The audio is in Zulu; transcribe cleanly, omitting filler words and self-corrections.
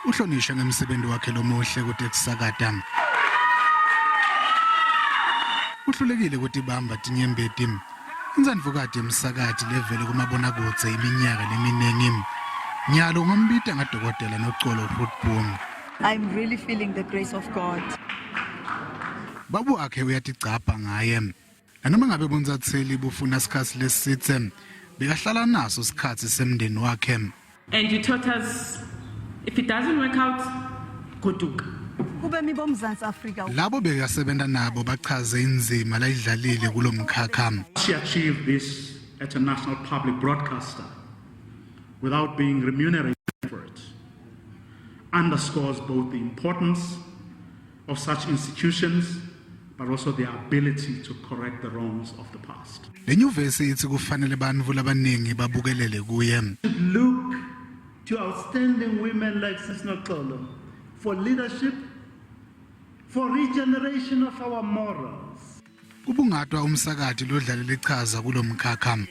uhlonisha ngemsebenzi wakhe lomuhle kutekusakata. Uhlulekile ukuthi bamba tinyembeti. Inzandvukati emsakati levele kumabonakudze iminyaka leminingi. Nyalo ngombita ngadokotela Noxolo Grootboom. I'm really feeling the grace of God. Babu akhe uyaticapha ngaye. Nanoma ngabe bonzatheli bufuna isikhatsi lesitse bekahlala naso isikhatsi semndeni wakhe. And you taught us, if it doesn't work out, goduka. Kubemi bomzansi Afrika. Labo bekasebenza nabo bachaze indzima layidlalile kulomkhakha. She achieved this at a national public broadcaster without being remunerated for it. Underscores both the importance of such institutions but also their ability to correct the wrongs of the past. Inyuvesi ithi kufanele bantfu labaningi babukelele kuye. Look to outstanding women like Sis Noxolo for leadership, for regeneration of our morals. Kubungatwa umsakati lodlalela ichaza kulomkhakha.